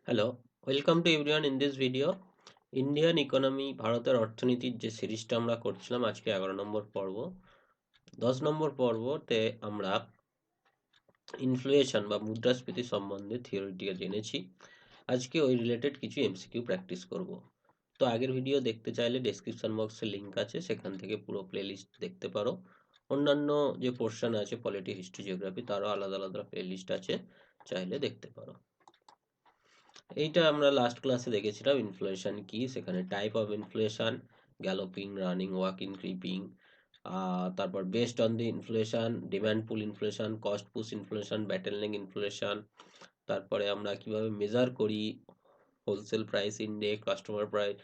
Hello, welcome to everyone in this video. Indian economy, ভারতের অর্থনীতির যে সিরিজটা আমরা করছিলাম, আজকে 11 নম্বর পর্ব। 10 নম্বর পর্বতে আমরা ইনফ্লেশন বা মুদ্রাস্ফীতি সম্বন্ধে থিওরিটিকে জেনেছি। আজকে ওই রিলেটেড কিছু এমসিকিউ প্র্যাকটিস করব। তো আগের ভিডিও দেখতে চাইলে ডেসক্রিপশন বক্সে লিঙ্ক আছে, সেখান থেকে পুরো প্লেলিস্ট দেখতে পারো। অন্যান্য যে পোর্শন আছে পলিটি, হিস্ট্রি, জিওগ্রাফি, তারও আলাদা আলাদা প্লেলিস্ট আছে, চাইলে দেখতে পারো। এইটা আমরা লাস্ট ক্লাসে দেখেছিলাম ইনফ্লেশন কি, সেখানে type of inflation, galloping, running, walking, creeping, তারপর based on the inflation, demand pull inflation, cost push inflation, bottleneck inflation. তারপরে আমরা কিভাবে মেজার করি wholesale price index, customer price,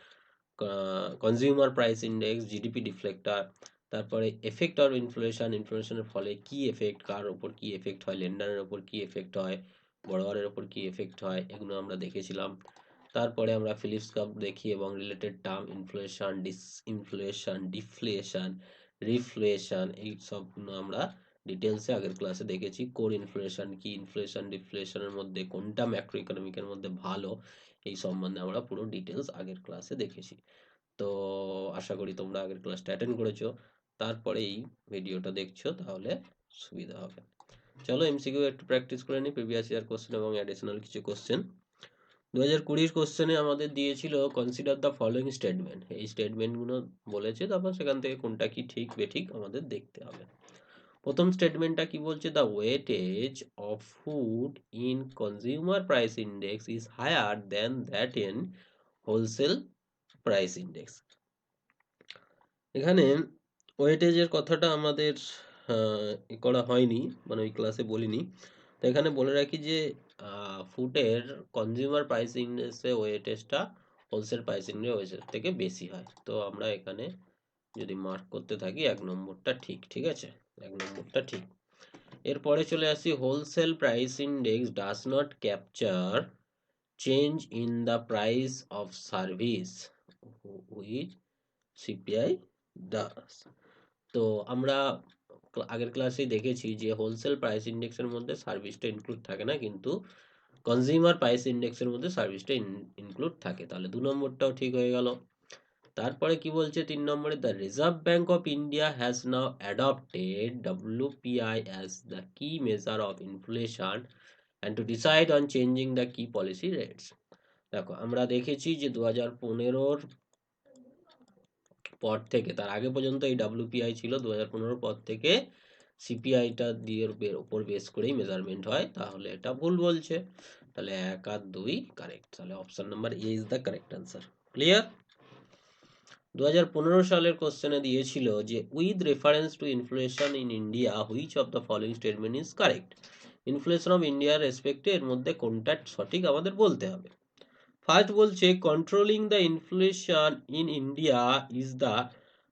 consumer price index, GDP deflator. তারপরে effect of inflation, ইনফ্লেশনের ফলে কি effect, কার ওপর কি এফেক্ট হয়, লেন্ডারের ওপর কি এফেক্ট হয়, বড়োয়ারের ওপর কি এফেক্ট হয়, এগুলো আমরা দেখেছিলাম। তারপরে আমরা ফিলিপস কাপ দেখি এবং related term inflation, disinflation, deflation, reflation, এই সবগুলো আমরা ডিটেলসে আগের ক্লাসে দেখেছি। কোর ইনফ্লেশন কি, ইনফ্লেশন ডিফ্লেশনের মধ্যে কোনটা ম্যাক্রো ইকোনমিকের মধ্যে ভালো, এই সম্বন্ধে আমরা পুরো ডিটেলস আগের ক্লাসে দেখেছি। তো আশা করি তোমরা আগের ক্লাসটা অ্যাটেন্ড করেছো, তারপরে এই ভিডিওটা দেখছো, তাহলে সুবিধা হবে। চলো এমসিকিউ একটু প্র্যাকটিস করে নিই, প্রিভিয়াস ইয়ার কোশ্চেন এবং অ্যাডিশনাল কিছু কোশ্চেন। 2020 কোশ্চেনে আমাদের দিয়েছিল কনসিডার দ্য ফলোইং স্টেটমেন্ট, এই স্টেটমেন্টগুলো বলেছে, তারপর সেখান থেকে কোনটা কি ঠিক বেঠিক আমাদের দেখতে হবে। প্রথম স্টেটমেন্টটা কি বলছে, the weightage of food in consumer price index is higher than that in wholesale price index. এখানে ওয়েটেজের কথাটা আমাদের করা হয়নি, মানে ওই ক্লাসে বলিনি। তো এখানে বলে রাখি যে ফুডের কনজিউমার প্রাইস ইন্ডেক্সে ওয়েটেজটা হোলসেল প্রাইস ইন্ডেক্স থেকে বেশি হয়। তো আমরা এখানে যদি মার্ক করতে থাকি, 1 নম্বরটা ঠিক, ঠিক আছে, 1 নম্বরটা ঠিক। এরপরে চলে আসি, wholesale price index does not capture change in the price of service which CPI does. তো আমরা আগের ক্লাসেই দেখেছি যে হোলসেল প্রাইস ইন্ডেক্সের মধ্যে সার্ভিসটা ইনক্লুড থাকে না, কিন্তু কনজিউমার প্রাইস ইন্ডেক্সের মধ্যে সার্ভিসটা ইনক্লুড থাকে। তাহলে 2 নম্বরটাও ঠিক হয়ে গেল। তারপরে কি বলছে 3 নম্বরে, the Reserve Bank of India has now adopted WPI as the key measure of inflation and to decide on changing the key policy rates. দেখো আমরা দেখেছি যে 2015-র পর থেকে, তার আগে পর্যন্ত এই ডাব্লিউপিআই ছিল, 2015 পর থেকে সিপিআইটা দিয়ে ওপর বেস করেই মেজারমেন্ট হয়। তাহলে এটা ভুল বলছে, তাহলে 1 আর 2 কারেক্ট, তাহলে option number A is the correct answer. Clear? 2015 সালের কোশ্চেনে দিয়েছিল যে with reference to inflation in India which of the following statement is correct. Inflation of ইন্ডিয়ার রেসপেক্টে এর মধ্যে কোনটা সঠিক আমাদের বলতে হবে। ফার্স্ট বলছে, controlling the inflation in India is the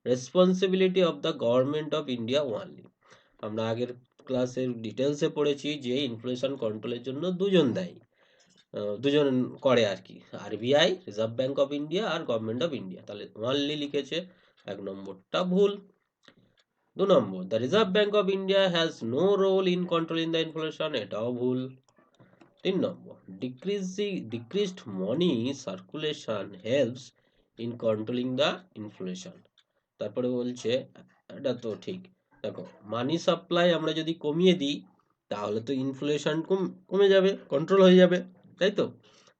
responsibility of the government of India only. আমরা আগের ক্লাসের ডিটেলসে পড়েছি যে ইনফ্লেশন কন্ট্রোলের জন্য দুজন করে আর কি, RBI, Reserve Bank of India আর গভর্নমেন্ট অফ ইন্ডিয়া। তাহলে ওনলি লিখেছে, 1 নম্বরটা ভুল। 2 নম্বর, the Reserve Bank of India has no role in controlling the inflation, এটাও ভুল। 3 নম্বর, decreased money circulation helps in controlling the inflation। তারপরে বলছে, এটা তো ঠিক, দেখো মানি সাপ্লাই আমরা যদি কমিয়ে দিই, তাহলে তো ইনফ্লেশন কমে যাবে, কন্ট্রোল হয়ে যাবে, তাই তো,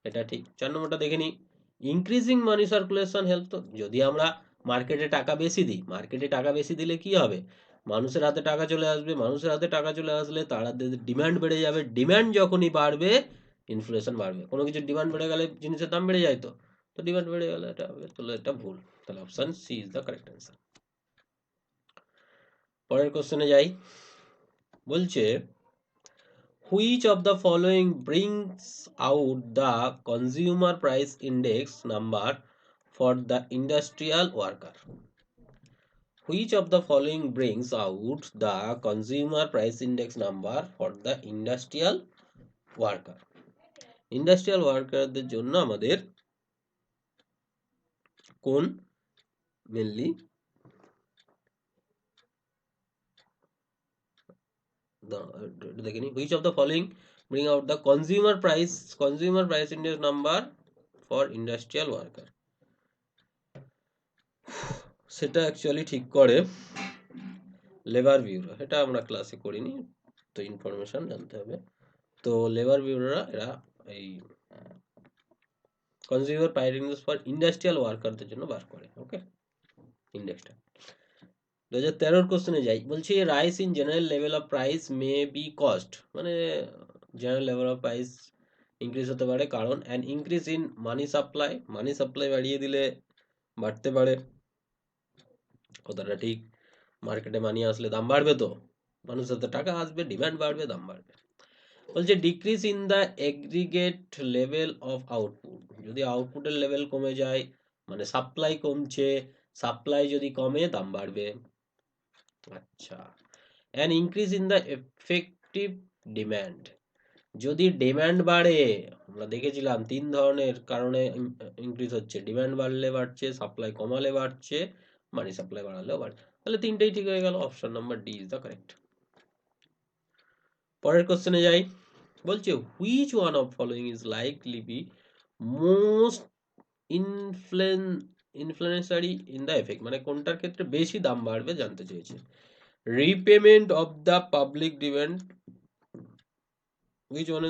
এটা ঠিক। 4 নম্বরটা দেখে নিই, ইনক্রিজিং মানি সার্কুলেশন হেল্প। তো যদি আমরা মার্কেটে টাকা বেশি দিই, মার্কেটে টাকা বেশি দিলে কি হবে, মানুষের হাতে টাকা চলে আসবে, মানুষের হাতে টাকা চলে আসলে তাদের ডিমান্ড বেড়ে যাবে, ডিমান্ড যখনই বাড়বে ইনফ্লেশন বাড়বে। কোনো কিছু ডিমান্ড বেড়ে গেলে জিনিসের দাম বেড়ে যায়, তো তো ডিমান্ড বেড়ে গেলে এটা হবে, তাহলে এটা ভুল, তাহলে option C is the correct answer. পরের কোশ্চেনে যাই, বলছে which of the following brings out the consumer price index number for the industrial worker. Which of the following brings out the consumer price index number for the industrial worker? Industrial ওয়ার্কারদের জন্য আমাদের কোন mainly দেখে নি, which of the following bring out the consumer price index number for industrial worker. সেটা actually ঠিক করে labour bureau, এটা আমরা ক্লাসে করিনি, তো ইনফরমেশন জানতে হবে। তো লেবার ব্যুরোরা এরা এই consumer price index for industrial ওয়ার্কারদের জন্য বার করে। ওকে, ইন্ডেক্সটা 2013 কোশ্চেনে যাই, বলছি rise in general level of price may be caused, মানে general level of price increase হতে পারে কারণ an increase in money supply বাড়িয়ে দিলে বাড়তে পারে। কথাটা ঠিক, মার্কেটে মানি আসলে দাম বাড়বে, তো মানুষের হাতে টাকা আসবে, ডিমান্ড বাড়বে, দাম বাড়বে। বলছে decrease in the aggregate level of output, যদি আউটপুটের লেভেল কমে যায় মানে সাপ্লাই কমছে, সাপ্লাই যদি কমে দাম বাড়বে। আচ্ছা, an increase in the effective demand, যদি ডিম্যান্ড বাড়ে, আমরা দেখেছিলাম 3 ধরনের কারণে ইনক্রিজ হচ্ছে, ডিম্যান্ড বাড়লে বাড়ছে, সাপ্লাই কমালে বাড়ছে, মানি সাপ্লাই বাড়ালেও বাড়ছে। তাহলে তিনটেই ঠিক হয়ে গেল, option number D is the correct. পরের কোশ্চেনে যাই, বলছে which one of following is likely be most inflationary in the effect, মানে কোনটার ক্ষেত্রে বেশি দাম বাড়বে জানতে চেয়েছে। Repayment of the public demand, which one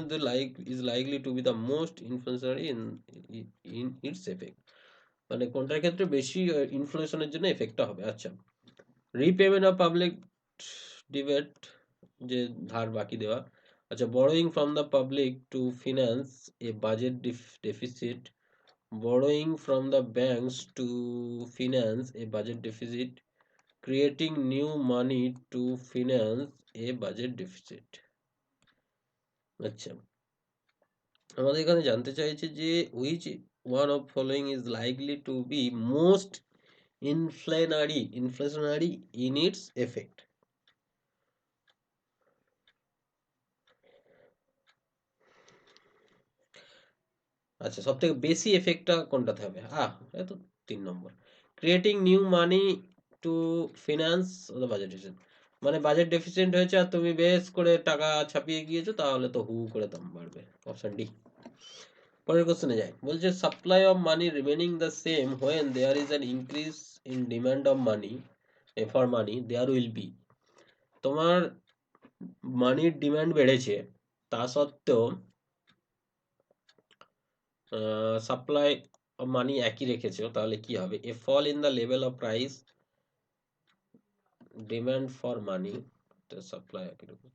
is likely to be the most influential in its effect, মানে কোনটার ক্ষেত্রে বেশি ইনফ্লেশনের জন্য এফেক্টটা হবে। আচ্ছা, রিপেমেন্ট অফ পাবলিক ডিবেট, যে ধার বাকি দেওয়া। আচ্ছা, borrowing from the public to finance a budget deficit, borrowing from the banks to finance a budget deficit, creating new money to finance a budget deficit। আচ্ছা, আমাদের এখানে জানতে চাইছে যে which one of following is likely to be most inflationary in its effect। আচ্ছা, সব থেকে বেশি এফেক্টটা কোনটাতে হবে? এটা তো 3 নম্বর, creating new money to finance the budget deficit, মানে বাজেট ডেফিসিট হয়েছে আর তুমি বেশ করে টাকা ছাপিয়ে গিয়েছো, তাহলে তো হু করে দাম বাড়বে, অপশন ডি। পরের কোশ্চেনে যাই, বলছে supply of money remaining the same when there is an increase in demand of money for money there will be, তোমার মানির ডিমান্ড বেড়েছে, তা সত্ত্বেও সাপ্লাই অফ মানি একই রেখেছো, তাহলে কি হবে? A fall in the level of price demand for money, supply একই রকম,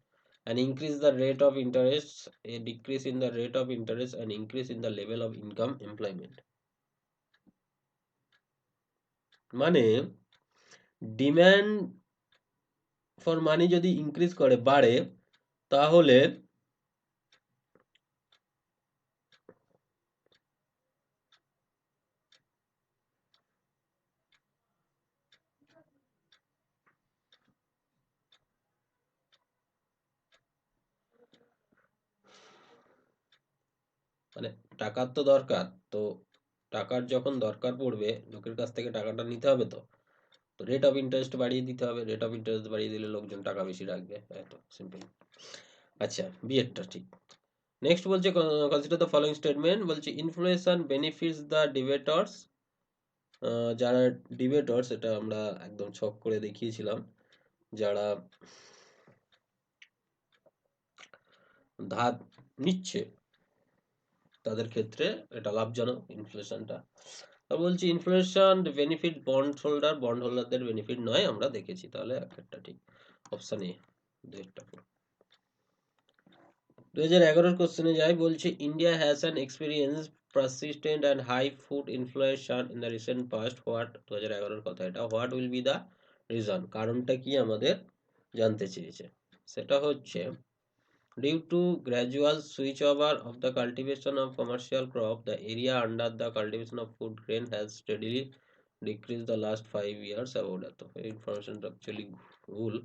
an increase the rate of interest, a decrease in the rate of interest, an increase in the level of income employment, মানে demand for মানি যদি increase করে বাড়ে, তাহলে মানে টাকার তো দরকার, তো টাকার যখন দরকার পড়বে লোকের কাছ থেকে টাকাটা নিতে হবে, তো রেট অফ ইন্টারেস্ট বাড়িয়ে দিতে হবে, রেট অফ ইন্টারেস্ট বাড়িয়ে দিলে লোকজন টাকা বেশি রাখবে, এত সিম্পল। আচ্ছা, বিয়েরটা ঠিক। নেক্সট বলছে কনসিডার দ্য ফলোইং স্টেটমেন্ট, বলছে ইনফ্লেশন বেনিফিটস দ্য ডিবেটর্স, যারা ডিবেটর্স, এটা আমরা একদম ছক করে দেখিয়েছিলাম, যারা ধার নিচ্ছে তাদের ক্ষেত্রে এটা লাভজনক ইনফ্লেশনটা। বলছি ইনফ্লেশন বেনিফিট বন্ড হোল্ডারদের বেনিফিট নয়, আমরা দেখেছি, তাহলে একটা ঠিক, অপশন এ, দুইটা পুরো। 2011 কোশ্চেনে যাই, বলছে India has an experience persistent and high food inflation in the recent past, what 2011 কথা এটা, what will be the reason, কারণটা কি আমাদের জানতে চেয়েছে। সেটা হচ্ছে due to gradual switchover of the cultivation of commercial crop, the area under the cultivation of food grain has steadily decreased the last 5 years about এত information actually ভুল,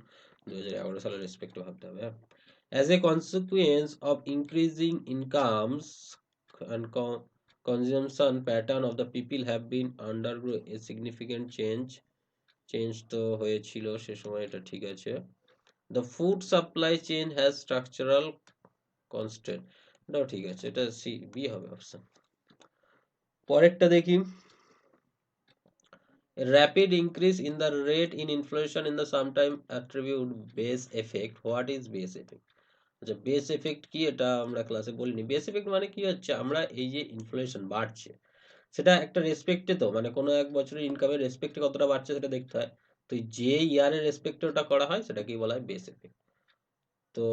2011 সালের রেসপেক্টে ভাবতে হবে। As a consequence of increasing incomes and consumption pattern of the people have been undergo a significant change তো হয়েছিল সে সময়, এটা ঠিক আছে। The food supply chain has structural constant, এটাও ঠিক আছে, এটা সি বি হবে অপশন। পরেরটা দেখি, rapid increase in the rate in inflation in the sometime attribute base effect. What is base effect? আচ্ছা, বেস এফেক্ট কি এটা আমরা ক্লাসে বলিনি। বেস এফেক্ট মানে কি হচ্ছে, আমরা এই যে ইনফ্লেশন বাড়ছে সেটা একটা রেসপেক্টে, তো মানে কোনো এক বছরের ইনকামের রেসপেক্টে কতটা বাড়ছে সেটা দেখতে হয়। তো যে ইয়ারের রেসপেক্টে ওটা করা হয় সেটাকেই বলা হয় বেস এফেক্ট। তো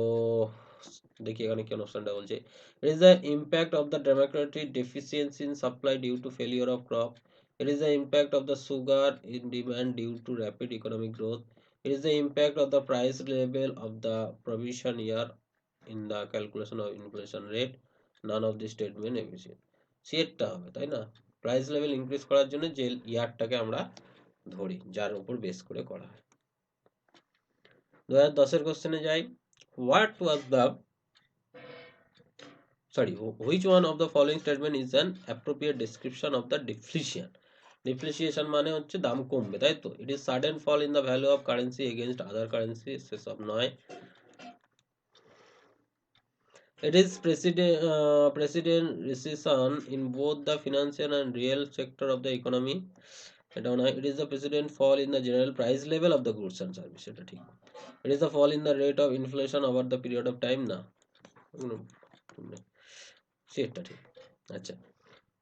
দেখি এখানে কোন অপশনটা বলছে, it is the impact of the democratic deficiency in supply due to failure of crop, it is the impact of the sugar in demand due to rapid economic growth, it is the impact of the price level of the provision year in the calculation of inflation rate, none of the statement efficient। সেটটা হবে তাই না, price level increase করার জন্য যে ইয়ারটাকে আমরা ধরি যার উপর বেস করে করা হয়। 2010 এর কোশ্চেনে যাই, what was the which one of the following statement is an appropriate description of the deflation? Depreciation মানে হচ্ছে দাম কমবে, তাই তো। it is sudden fall in the value of currency against other currency, সেসব নয়। it is precedent recession in both the financial and real sector of the economy, এটাও নয়। it is the precedent fall in the general price level of the goods and service, এটা ঠিক। it is the fall in the rate of inflation over the period of time, না সেটা ঠিক। আচ্ছা,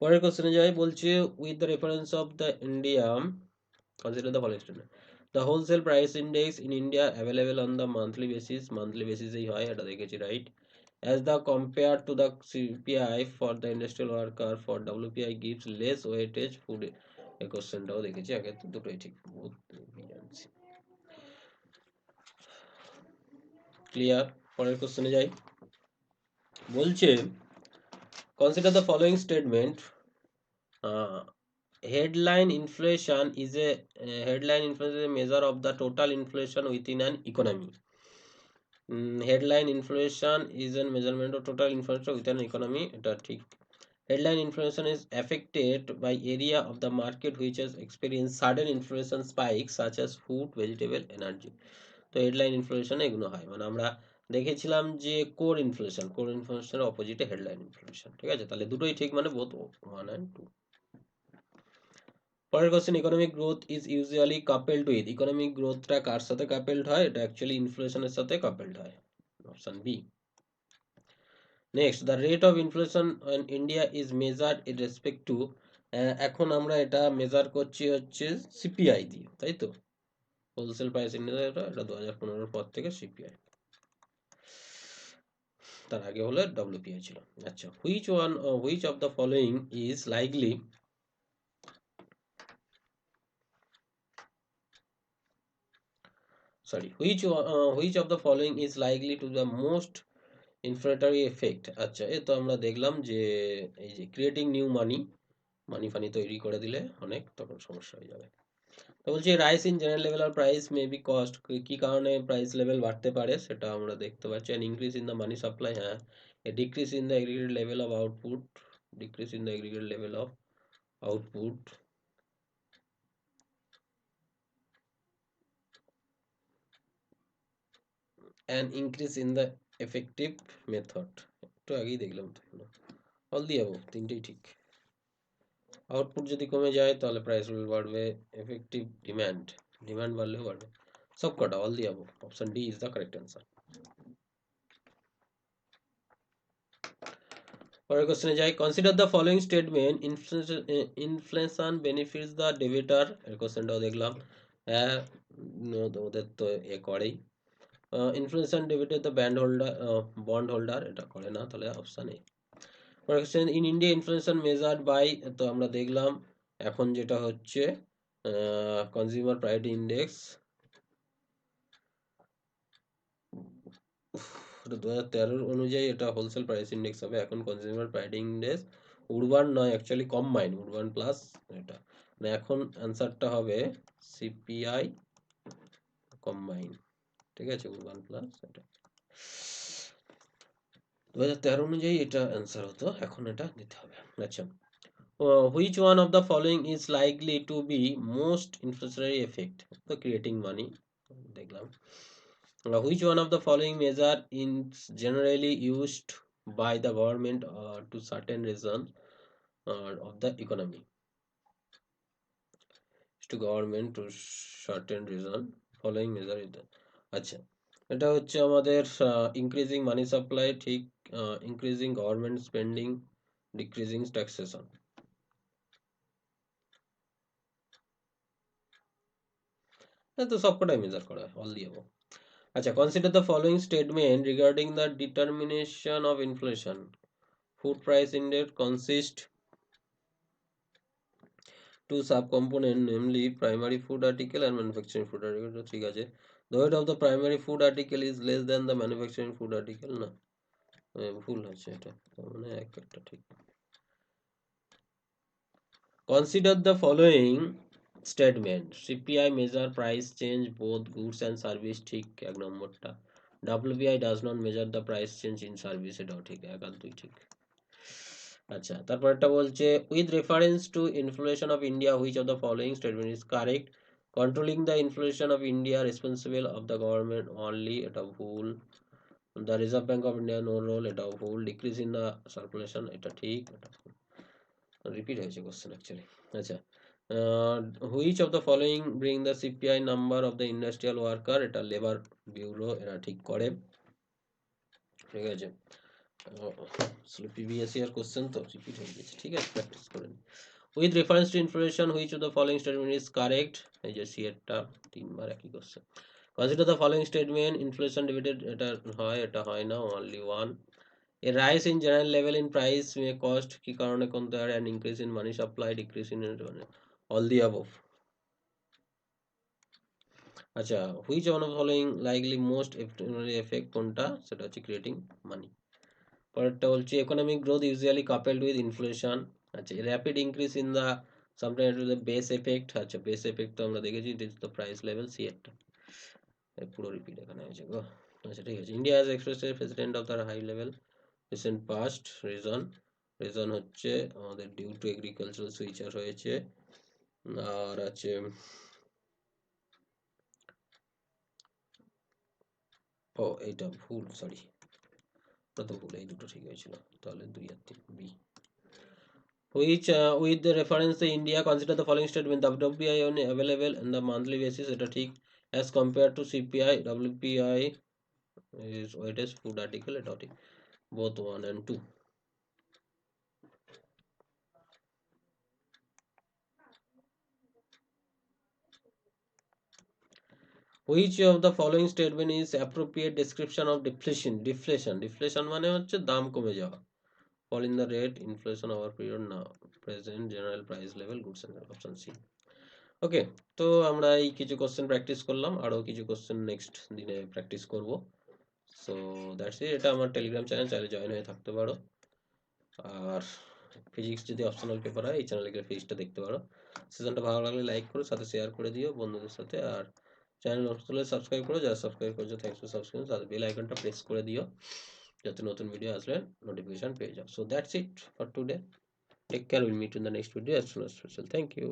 পরের কোশ্চেনে যাই, বলছে with the reference of the India consider the following statement, the wholesale price index in India available on the monthly বেসিসেই হয়, এটা দেখেছি right. As the compare to the CPI for the industrial worker for WPI gives less weightage food, এই কোশ্চেনটাও দেখেছি আগে, দুটোই ঠিক, জানছি। ক্লিয়ার। পরের কোশ্চেনে যাই, বলছে consider the following statement, headline inflation is a measure of the total inflation within an economy. Headline inflation is a measurement of total inflation within an economy, এটা ঠিক। headline inflation is affected by area of the market which has experienced sudden inflation spikes such as food, vegetable, energy। তো headline inflation এগুলো হয়, মানে আমরা দেখেছিলাম যে core ইনফ্লেশনের অপোজিটে হেডলাইন ইনফ্লেশন, ঠিক আছে। তাহলে দুটোই ঠিক, মানে বোথ 1 and 2। পরের কোশ্চেন, economic growth is usually coupled with, economic গ্রোথটা কার সাথে কাপেলড হয়, এটা অ্যাকচুয়ালি ইনফ্লেশনের সাথে কাপেলড হয়, option B. Next, the rate of inflation in India is measured in respect to, এখন আমরা এটা মেজার করছি হচ্ছে সিপিআই দিয়ে, তাই তো। হোলসেল প্রাইস ইন্ডিয়া, এটা 2015 পর থেকে সিপিআই, তার আগে হলে ডব্লিউপিআই ছিল। আচ্ছা, which of the following is likely, which of the following is likely to the most inflationary effect? আচ্ছা, এ তো আমরা দেখলাম যে এই যে ক্রিয়েটিং নিউ মানি ফানি তৈরি করে দিলে অনেক তখন সমস্যা হয়ে যাবে। তো বলছি rise in general level or price may be cost, কি কারণে প্রাইস লেভেল বাড়তে পারে সেটা আমরা দেখতে পাচ্ছি। And increase in the money supply, হ্যাঁ। A decrease in the aggregate level of output, decrease in the aggregate level of output, and increase in the effective method, একটু আগেই দেখলাম তো, অল দি অ্যাবভ, তিনটেই ঠিক। আউটপুট যদি কমে যায় তাহলে প্রাইস লেভেল বাড়বে, এফেক্টিভ ডিমান্ড বাড়লেও বাড়বে, সব কটা all the above, option D is the correct answer. পরের কোশ্চেনে যাই, consider the following statement, inflation benefits the debtor, এর কোশ্চেনটাও দেখলাম, হ্যাঁ ওদের তো এ করেই। Inflation debtor the bond holder, এটা করে না, তাহলে অপশন এ। পরের question, in India inflation measured by, তো আমরা দেখলাম এখন যেটা হচ্ছে কনজিউমার প্রাইস ইন্ডেক্স, 2013 অনুযায়ী এটা হোলসেল প্রাইস ইন্ডেক্স হবে, এখন কনজিউমার প্রাইস ইন্ডেক্স উরবান নয়, অ্যাকচুয়ালি কম্বাইন উরবান প্লাস এটা, মানে এখন অ্যান্সারটা হবে সিপিআই কম্বাইন, ঠিক আছে, উরবান প্লাস এটা 2013 অনুযায়ী এটা অ্যান্সার হতো, এখন এটা দিতে হবে। আচ্ছা, which one of the following is likely to be most inflationary effect, the creating money দেখলাম। Which one of the following measure is generally used by the government to certain regions of the economy, to government to certain region following measure is the আচ্ছা এটা হচ্ছে আমাদের increasing মানি supply ঠিক increasing government spending decreasing taxation তো সবকটাই measure করা হয় all দিয়ে আচ্ছা consider the following statement regarding the determination of inflation food price index consists two subcomponents, namely primary food article and manufacturing food article. তো ঠিক আছে, the weight of the primary food article is less than the manufacturing food article. না ভুল আছে এটা, তার মানে একটা ঠিক। Consider the following statement: CPI measure price change both goods and service ঠিক এক নম্বরটা, WPI does not measure the price change in service এটাও ঠিক, এক আর দুই ঠিক। আচ্ছা তারপরটা বলছে with reference to inflation of India which of the following statement is correct? Controlling the inflation of India responsible of the government only, এটা ভুল। The Reserve Bank of India no role, এটাও ভুল। Decrease in the circulation, এটা ঠিক, এটা ভুল। Repeat হয়েছে question actually. আচ্ছা which of the following bring the CPI number of the industrial worker, এটা লেবার ব্যুরো এরা ঠিক করে, ঠিক আছে। প্রিভিয়াস ইয়ার কোশ্চেন তো রিপিট হয়ে গেছে, ঠিক আছে, প্র্যাকটিস করে নিন। With reference to inflation which of the following statement is correct, এই যে সিএরটা তিনবার একই question. Consider the following statement inflation divided, এটা হয় এটা হয় না, only one. A rise in general level in price may cost কি কারণে কমতে পারে, an increase in money supply decrease in all the above। আচ্ছা which one of the following likely most effect কোনটা, সেটা হচ্ছে creating money। পরেরটা বলছে economic growth usually coupled with inflation, আচ্ছা rapid increase in the sometimes the base effect, আচ্ছা base effect তো আমরা দেখেছি, it is the price level, C একটা পুরো রিপিট এখানে হয়েছে গো। আচ্ছা ঠিক আছে, India has expressed a president of the high level recent past, reason reason হচ্ছে আমাদের ডিউ টু এগ্রিকালচারাল সুইচার হয়েছে, আর আছে ও এইটা ভুল, সরি ওটা তো ভুল, এই দুটো ঠিক হয়েছিল, তাহলে 2 আর 3 B. which with the reference to India consider the following statement: the WPI on available on the monthly basis, এটা ঠিক, as compared to CPI, WPI is weighted food article, এটা ঠিক, both 1 and 2। which of the following statement is appropriate description of deflation মানে হচ্ছে দাম কমে যাওয়া, fall in the rate inflation over period now present general price level goods and option C। ওকে, তো আমরা এই কিছু কোশ্চেন প্র্যাকটিস করলাম, আরও কিছু কোশ্চেন নেক্সট দিনে প্র্যাকটিস করব। সো দ্যাটস ইট, এটা আমার টেলিগ্রাম চ্যানেল, চাইলে জয়েন হয়ে থাকতে পারো। আর ফিজিক্স যদি অপশনাল পেপার হয় এই চ্যানেলে গিয়ে ফিজিক্সটা দেখতে পারো। সেশনটা ভালো লাগলে লাইক করো, সাথে শেয়ার করে দিও বন্ধুদের সাথে, আর চ্যানেল নতুন হলে সাবস্ক্রাইব করো, যারা সাবস্ক্রাইব করেছো থ্যাংকস ফর সাবস্ক্রাইব, আর বেল আইকনটা প্রেস করে দিও যাতে নতুন ভিডিও আসলে নোটিফিকেশন পেয়ে যাও। So that's it for today, take care, will meet in the next video as soon as possible. Thank you.